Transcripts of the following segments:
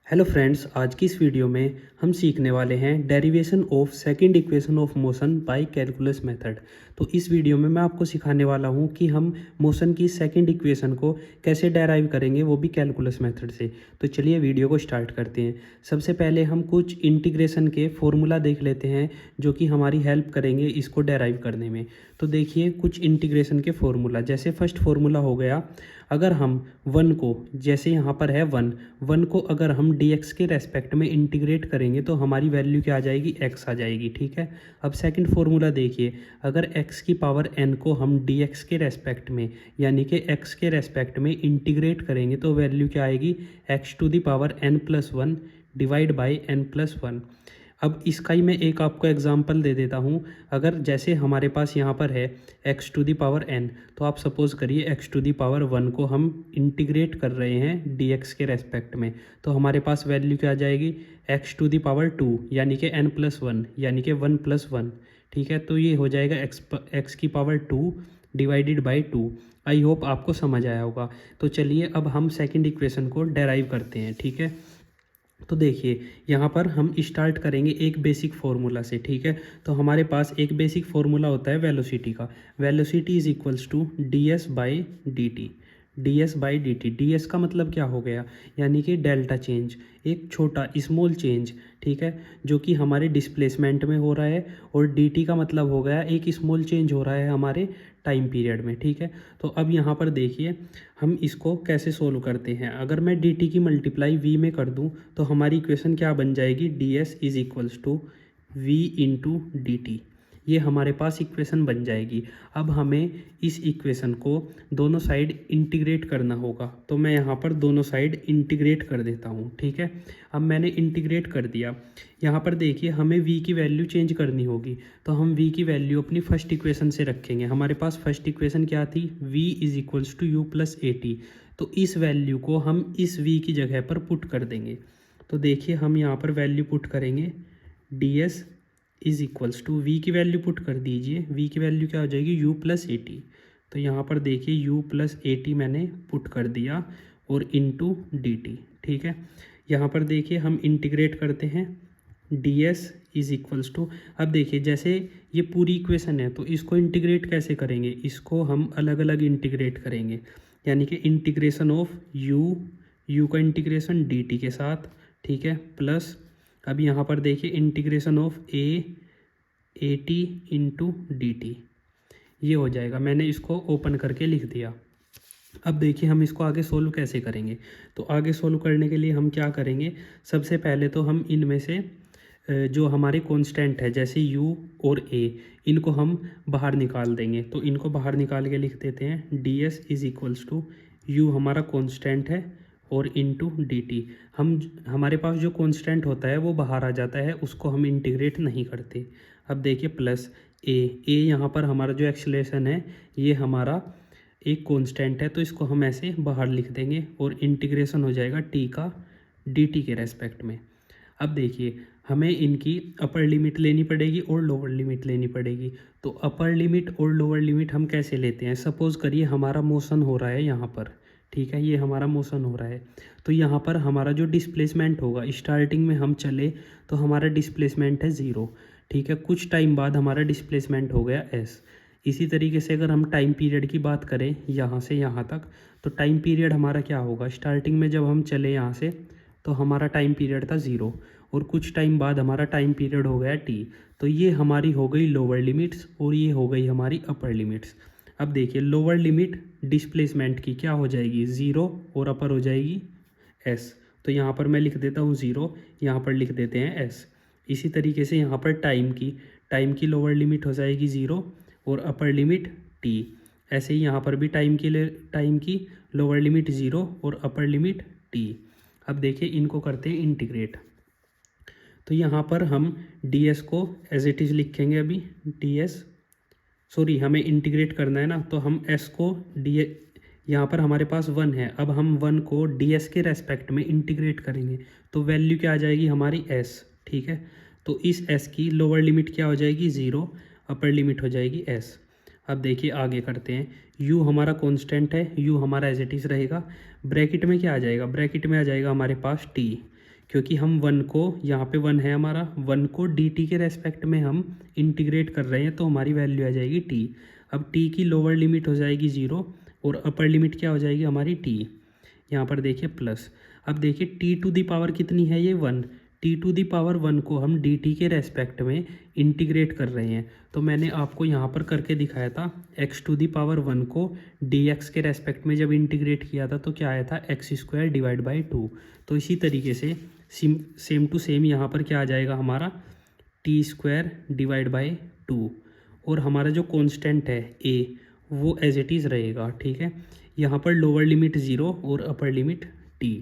Hello friends, आज की इस वीडियो में हम सीखने वाले हैं derivation of second equation of motion by calculus method. तो इस वीडियो में मैं आपको सिखाने वाला हूं कि हम मोशन की सेकंड इक्वेशन को कैसे डेराइव करेंगे, वो भी कैलकुलस मेथड से। तो चलिए वीडियो को स्टार्ट करते हैं। सबसे पहले हम कुछ इंटीग्रेशन के फॉर्मूला देख लेते हैं जो कि हमारी हेल्प करेंगे इसको डेराइव करने में। तो देखिए कुछ इंटीग्रेशन के फॉर्मूला, जैसे फर्स्ट फॉर्मूला हो गया, अगर हम वन को, जैसे यहाँ पर है वन को अगर हम dx के रेस्पेक्ट में इंटीग्रेट करेंगे तो हमारी वैल्यू क्या आ जाएगी, x आ जाएगी। ठीक है। अब सेकंड फॉर्मूला देखिए, अगर x की पावर n को हम dx के रेस्पेक्ट में यानी कि x के रेस्पेक्ट में इंटीग्रेट करेंगे तो वैल्यू क्या आएगी, x to the power n+1 divide by n+1। अब इसका ही मैं एक आपको एग्जांपल दे देता हूँ। अगर जैसे हमारे पास यहाँ पर है x to the power n, तो आप सपोज़ करिए x टू दी पावर 1 को हम इंटीग्रेट कर रहे हैं dx के रेस्पेक्ट में, तो हमारे पास वैल्यू क्या आ जाएगी, x टू दी पावर 2 यानी कि n+1 यानी कि 1+1। ठीक है, तो ये हो जाएगा x की power 2 divided by 2। I hope आपको समझ आया होगा। तो चलिए अब हम सेकेंड इक्वेशन को डेराइव करते हैं। ठीक है, तो देखिए यहाँ पर हम स्टार्ट करेंगे एक बेसिक फार्मूला से। ठीक है, तो हमारे पास एक बेसिक फार्मूला होता है वेलोसिटी का। Velocity is equals to ds by D T. ds by D T, D का मतलब क्या हो गया, यानी कि डेल्टा चेंज, एक छोटा स्मॉल चेंज। ठीक है, जो कि हमारे डिस्प्लेसमेंट में हो रहा है, और dt का मतलब हो गया एक स्मॉल चेंज हो रहा है हमारे टाइम पीरियड में। ठीक है, तो अब यहाँ पर देखिए हम इसको कैसे सोल्व करते हैं। अगर मैं dt की मल्टीप्लाई v में कर दूँ तो हमारी इक्वेशन क्या बन जाएगी, ds is equals to v into D T. ये हमारे पास इक्वेशन बन जाएगी। अब हमें इस इक्वेशन को दोनों साइड इंटीग्रेट करना होगा, तो मैं यहाँ पर दोनों साइड इंटीग्रेट कर देता हूँ। ठीक है, अब मैंने इंटीग्रेट कर दिया। यहाँ पर देखिए हमें v की वैल्यू चेंज करनी होगी, तो हम v की वैल्यू अपनी फर्स्ट इक्वेशन से रखेंगे। हमारे पास फर्स्ट इक्वेशन क्या थी, v is equals to u plus a t. तो इस वैल्यू को हम इस v की जगह पर पुट कर देंगे। तो देखिए हम यहाँ पर वैल्यू पुट करेंगे, ds is equals to v की वैल्यू पुट कर दीजिए। v की वैल्यू क्या हो जाएगी, u प्लस ए टी। तो यहाँ पर देखिए u प्लस ए टी मैंने पुट कर दिया और इंटू डी टी। ठीक है, यहाँ पर देखिए हम इंटीग्रेट करते हैं, ds इज इक्वल्स टू, अब देखिए जैसे ये पूरी इक्वेशन है तो इसको इंटीग्रेट कैसे करेंगे, इसको हम अलग अलग इंटीग्रेट करेंगे, यानी कि इंटीग्रेशन ऑफ u का इंटीग्रेशन dt के साथ। ठीक है, प्लस अब यहाँ पर देखिए integration of A T into D T. ये हो जाएगा, मैंने इसको ओपन करके लिख दिया। अब देखिए हम इसको आगे सोल्व कैसे करेंगे। तो आगे सोल्व करने के लिए हम क्या करेंगे, सबसे पहले तो हम इनमें से जो हमारे कांस्टेंट है जैसे u और a, इनको हम बाहर निकाल देंगे। तो इनको बाहर निकाल के लिख देते हैं, ds is equals to u हमारा कांस्टेंट है और इंटू डी टी। हम हमारे पास जो कांस्टेंट होता है वो बाहर आ जाता है, उसको हम इंटीग्रेट नहीं करते। अब देखिए प्लस ए यहाँ पर हमारा जो एक्सेलरेशन है ये हमारा एक कांस्टेंट है, तो इसको हम ऐसे बाहर लिख देंगे और इंटीग्रेशन हो जाएगा t का dt के रेस्पेक्ट में। अब देखिए हमें इनकी अपर लिमिट लेनी पड़ेगी और लोअर लिमिट लेनी पड़ेगी। तो अपर लिमिट और लोअर लिमिट हम कैसे लेते हैं, सपोज़ करिए हमारा मोशन हो रहा है यहाँ पर। ठीक है, ये हमारा मोशन हो रहा है, तो यहाँ पर हमारा जो डिस्प्लेसमेंट होगा, स्टार्टिंग में हम चले तो हमारा डिस्प्लेसमेंट है 0। ठीक है, कुछ टाइम बाद हमारा डिस्प्लेसमेंट हो गया s। इसी तरीके से अगर हम टाइम पीरियड की बात करें यहाँ से यहाँ तक, तो टाइम पीरियड हमारा क्या होगा, स्टार्टिंग में जब हम चले यहाँ से तो हमारा टाइम पीरियड था 0, और कुछ टाइम बाद हमारा टाइम पीरियड हो गया t। तो ये हमारी हो गई लोअर लिमिट्स और ये हो गई हमारी अपर लिमिट्स। अब देखिए लोअर लिमिट डिस्प्लेसमेंट की क्या हो जाएगी, 0, और अपर हो जाएगी s। तो यहाँ पर मैं लिख देता हूँ 0, यहाँ पर लिख देते हैं s। इसी तरीके से यहाँ पर टाइम की लोअर लिमिट हो जाएगी 0 और अपर लिमिट t। ऐसे ही यहाँ पर भी टाइम की लोअर लिमिट 0 और अपर लिमिट t। अब देखिए इनको करते हैं इंटीग्रेट। तो यहाँ पर हम ds को एज इट इज़ लिखेंगे। अभी हमें इंटीग्रेट करना है ना, तो हम s को यहाँ पर हमारे पास 1 है, अब हम 1 को ds के रेस्पेक्ट में इंटीग्रेट करेंगे तो वैल्यू क्या आ जाएगी हमारी s। ठीक है, तो इस s की लोअर लिमिट क्या हो जाएगी 0, अपर लिमिट हो जाएगी s। अब देखिए आगे करते हैं, u हमारा कांस्टेंट है, u हमारा एज इट इज़ रहेगा। ब्रैकेट में क्या आ जाएगा, ब्रैकेट में आ जाएगा हमारे पास t, क्योंकि हम वन को, यहाँ पे वन है हमारा, वन को डी टी के रेस्पेक्ट में हम इंटीग्रेट कर रहे हैं, तो हमारी वैल्यू आ जाएगी टी। अब टी की लोअर लिमिट हो जाएगी 0 और अपर लिमिट क्या हो जाएगी हमारी टी। यहाँ पर देखिए प्लस। अब देखिए टी टू दी पावर कितनी है, ये 1। टी टू दी पावर 1 को हम डी टी के रेस्पेक्ट में इंटीग्रेट कर रहे हैं, तो मैंने आपको यहाँ पर करके दिखाया था। एक्स टू दी पावर 1 को डी एक्स के रेस्पेक्ट में जब इंटीग्रेट किया था तो क्या आया था, एक्स स्क्वायर डिवाइड बाई 2। तो इसी तरीके से सेम टू सेम यहाँ पर क्या आ जाएगा हमारा, टी स्क्वायर डिवाइड बाई 2, और हमारा जो कांस्टेंट है ए वो एज इट इज़ रहेगा। ठीक है, यहाँ पर लोअर लिमिट 0 और अपर लिमिट टी।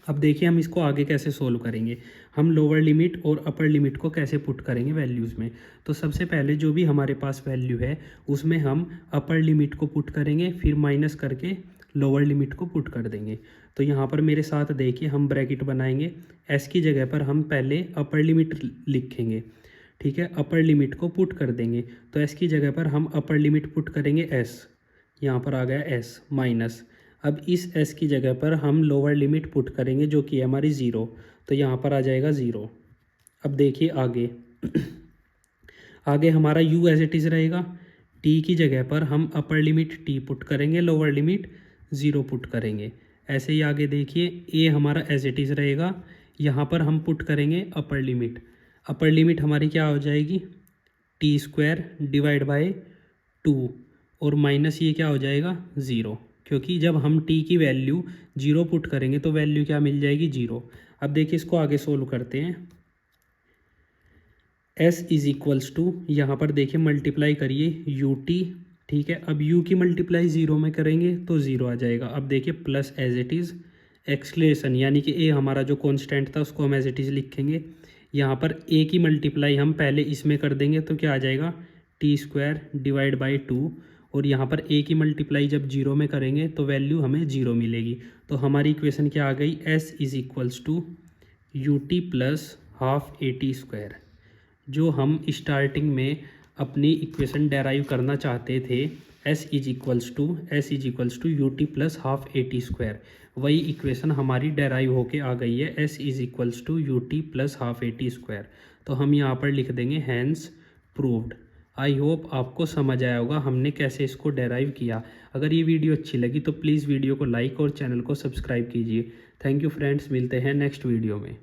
अब देखिए हम इसको आगे कैसे सोल्व करेंगे, हम लोअर लिमिट और अपर लिमिट को कैसे पुट करेंगे वैल्यूज़ में। तो सबसे पहले जो भी हमारे पास वैल्यू है उसमें हम अपर लिमिट को पुट करेंगे, फिर माइनस करके लोअर लिमिट को पुट कर देंगे। तो यहाँ पर मेरे साथ देखिए हम ब्रैकेट बनाएंगे, एस की जगह पर हम पहले अपर लिमिट लिखेंगे। ठीक है, अपर लिमिट को पुट कर देंगे, तो एस की जगह पर हम अपर लिमिट पुट करेंगे एस, यहाँ पर आ गया एस माइनस। अब इस एस की जगह पर हम लोअर लिमिट पुट करेंगे जो कि है हमारी 0, तो यहाँ पर आ जाएगा 0। अब देखिए आगे आगे हमारा u एज इट इज़ रहेगा, t की जगह पर हम अपर लिमिट t पुट करेंगे, लोअर लिमिट 0 पुट करेंगे। ऐसे ही आगे देखिए a हमारा एज इट इज़ रहेगा, यहाँ पर हम पुट करेंगे अपर लिमिट। अपर लिमिट हमारी क्या हो जाएगी, टी स्क्वायर डिवाइड बाई 2, और माइनस ये क्या हो जाएगा 0, क्योंकि जब हम t की वैल्यू 0 पुट करेंगे तो वैल्यू क्या मिल जाएगी 0। अब देखिए इसको आगे सोल्व करते हैं। s इज इक्वल्स टू, यहाँ पर देखिए मल्टीप्लाई करिए यू टी। ठीक है, अब u की मल्टीप्लाई 0 में करेंगे तो 0 आ जाएगा। अब देखिए plus as it is acceleration, यानी कि a हमारा जो कॉन्स्टेंट था उसको हम एज इट इज़ लिखेंगे। यहाँ पर a की मल्टीप्लाई हम पहले इसमें कर देंगे तो क्या आ जाएगा, टी स्क्वायर डिवाइड बाई 2, और यहाँ पर a की मल्टीप्लाई जब 0 में करेंगे तो वैल्यू हमें 0 मिलेगी। तो हमारी इक्वेशन क्या आ गई, s is equals to u t plus half a t square. जो हम स्टार्टिंग में अपनी इक्वेशन डेराइव करना चाहते थे, s is equals to u t plus half a t square, वही इक्वेशन हमारी डेराइव होके आ गई है, s is equals to u t plus half a t square. तो हम यहाँ पर लिख देंगे हैंस प्रूव्ड। आई होप आपको समझ आया होगा हमने कैसे इसको डेराइव किया। अगर ये वीडियो अच्छी लगी तो प्लीज़ वीडियो को लाइक और चैनल को सब्सक्राइब कीजिए। थैंक यू फ्रेंड्स, मिलते हैं नेक्स्ट वीडियो में।